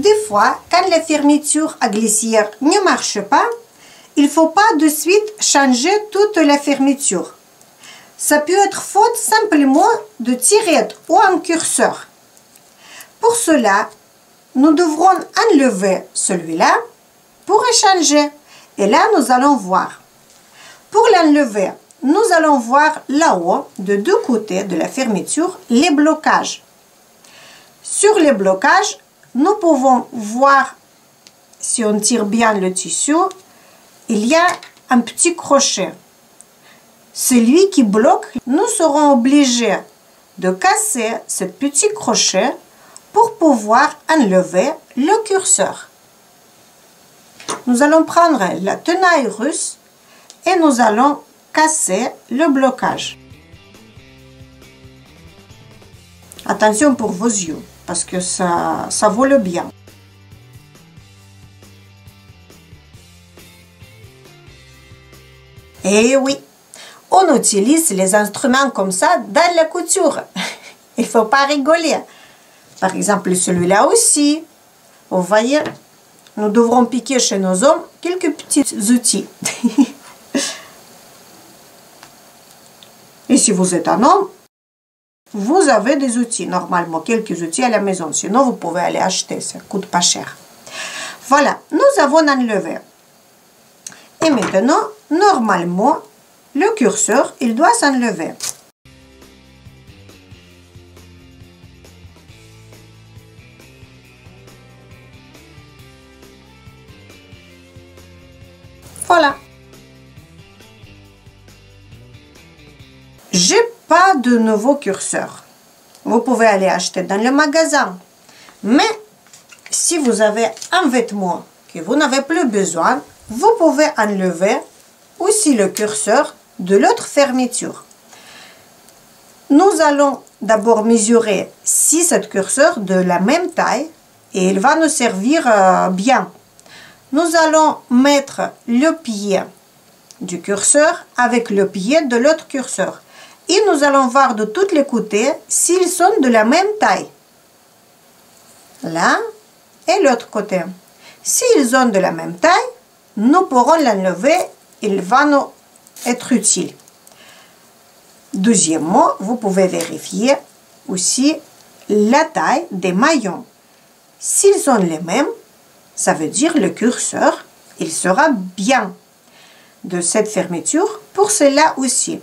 des fois, quand la fermeture à glissière ne marche pas, il ne faut pas de suite changer toute la fermeture. Ça peut être faute simplement de tirette ou un curseur. Pour cela, nous devrons enlever celui-là pour échanger. Et là, nous allons voir. Pour l'enlever, nous allons voir là-haut, de deux côtés de la fermeture, les blocages. Sur les blocages, nous pouvons voir, si on tire bien le tissu, il y a un petit crochet. Celui qui bloque, nous serons obligés de casser ce petit crochet pour pouvoir enlever le curseur. Nous allons prendre la tenaille russe et nous allons casser le blocage. Attention pour vos yeux, parce que ça vole bien. Et oui, on utilise les instruments comme ça dans la couture. Il ne faut pas rigoler. Par exemple, celui-là aussi. Vous voyez, nous devrons piquer chez nos hommes quelques petits outils. Et si vous êtes un homme, vous avez des outils, normalement, quelques outils à la maison. Sinon, vous pouvez aller acheter, ça ne coûte pas cher. Voilà, nous avons enlevé. Et maintenant, normalement, le curseur, il doit s'enlever. Voilà. J'ai pas de nouveau curseur. Vous pouvez aller acheter dans le magasin. Mais si vous avez un vêtement que vous n'avez plus besoin, vous pouvez enlever aussi le curseur de l'autre fermeture. Nous allons d'abord mesurer si cette curseur de la même taille et il va nous servir bien. Nous allons mettre le pied du curseur avec le pied de l'autre curseur. Et nous allons voir de tous les côtés s'ils sont de la même taille. Là et l'autre côté. S'ils sont de la même taille, nous pourrons l'enlever. Il va nous être utile. Deuxièmement, vous pouvez vérifier aussi la taille des maillons. S'ils sont les mêmes, ça veut dire le curseur, il sera bien de cette fermeture. Pour cela aussi,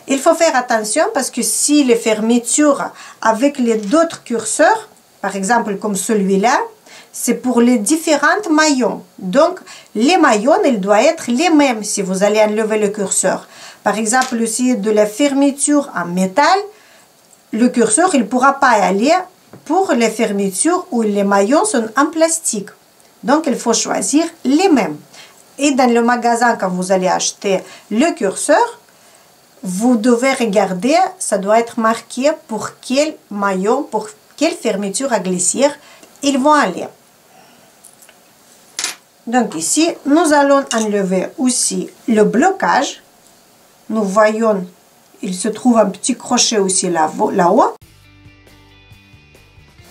il faut faire attention parce que si les fermetures avec les d'autres curseurs, par exemple comme celui-là, c'est pour les différents maillons. Donc, les maillons, ils doivent être les mêmes si vous allez enlever le curseur. Par exemple, aussi de la fermeture en métal, le curseur, il ne pourra pas aller pour les fermetures où les maillons sont en plastique. Donc, il faut choisir les mêmes. Et dans le magasin, quand vous allez acheter le curseur, vous devez regarder, ça doit être marqué pour quel maillon, pour quelle fermeture à glissière ils vont aller. Donc ici, nous allons enlever aussi le blocage. Nous voyons, il se trouve un petit crochet aussi là-haut.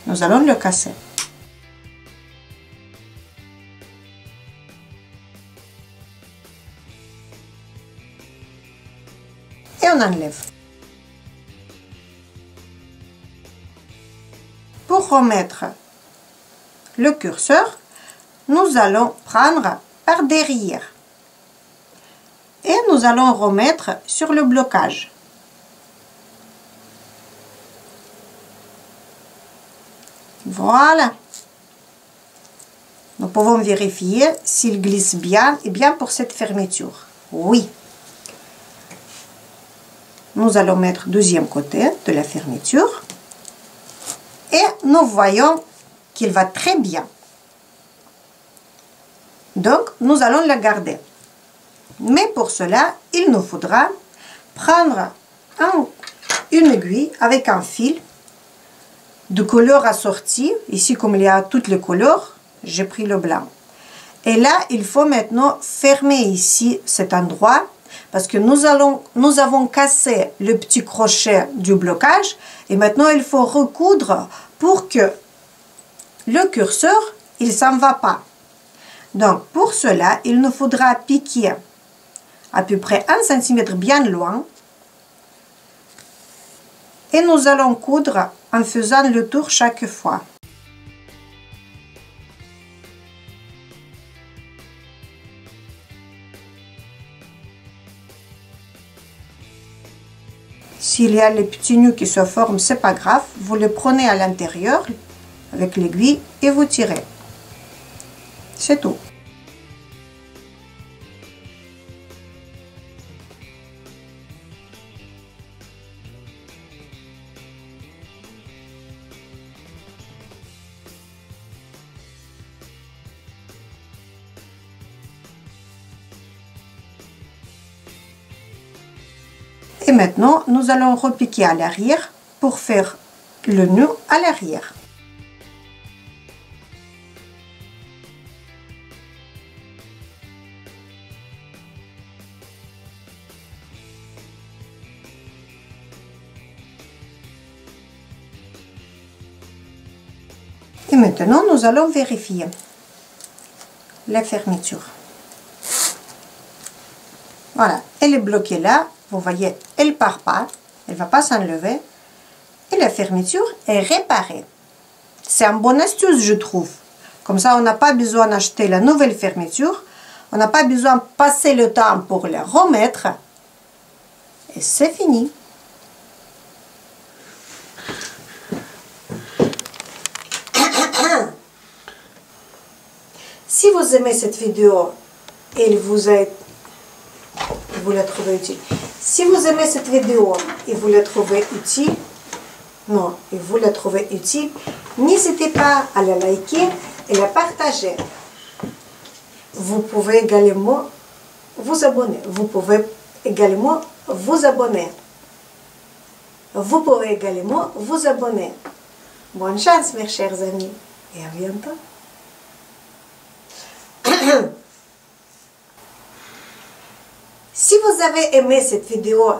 Nous allons le casser. Et on enlève. Pour remettre le curseur, nous allons prendre par derrière et nous allons remettre sur le blocage. Voilà. Nous pouvons vérifier s'il glisse bien et bien pour cette fermeture. Oui. Nous allons mettre le deuxième côté de la fermeture et nous voyons qu'il va très bien. Donc, nous allons la garder. Mais pour cela, il nous faudra prendre une aiguille avec un fil de couleur assortie. Ici, comme il y a toutes les couleurs, j'ai pris le blanc. Et là, il faut maintenant fermer ici cet endroit parce que nous avons cassé le petit crochet du blocage et maintenant il faut recoudre pour que le curseur il ne s'en va pas. Donc, pour cela, il nous faudra piquer à peu près 1 cm bien loin. Et nous allons coudre en faisant le tour chaque fois. S'il y a les petits nœuds qui se forment, c'est pas grave. Vous les prenez à l'intérieur avec l'aiguille et vous tirez. C'est tout. Et maintenant, nous allons repiquer à l'arrière pour faire le nœud à l'arrière. Et maintenant, nous allons vérifier la fermeture. Voilà, elle est bloquée là. Vous voyez, elle ne part pas, elle ne va pas s'enlever. Et la fermeture est réparée. C'est une bonne astuce, je trouve. Comme ça, on n'a pas besoin d'acheter la nouvelle fermeture. On n'a pas besoin de passer le temps pour la remettre. Et c'est fini. Si vous aimez cette vidéo et vous la trouvez utile. Si vous aimez cette vidéo et vous la trouvez utile, n'hésitez pas à la liker et la partager. Vous pouvez également vous abonner. Bonne chance, mes chers amis, et à bientôt. Si vous avez aimé cette vidéo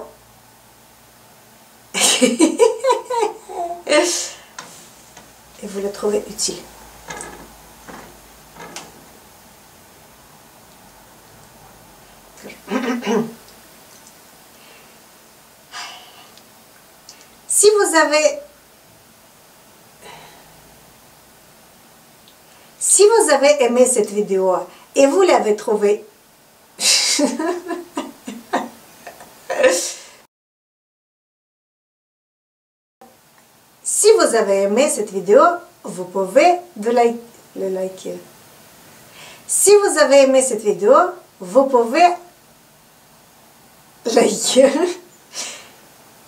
et vous la trouvez utile, si vous avez aimé cette vidéo et vous l'avez trouvée Si vous avez aimé cette vidéo, vous pouvez le liker. Si vous avez aimé cette vidéo, vous pouvez liker.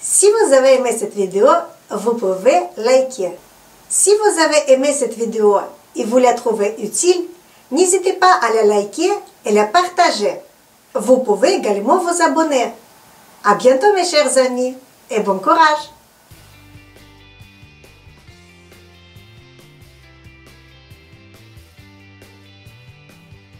Si vous avez aimé cette vidéo, vous pouvez liker. Si vous avez aimé cette vidéo et vous la trouvez utile, n'hésitez pas à la liker et la partager. Vous pouvez également vous abonner. À bientôt mes chers amis et bon courage!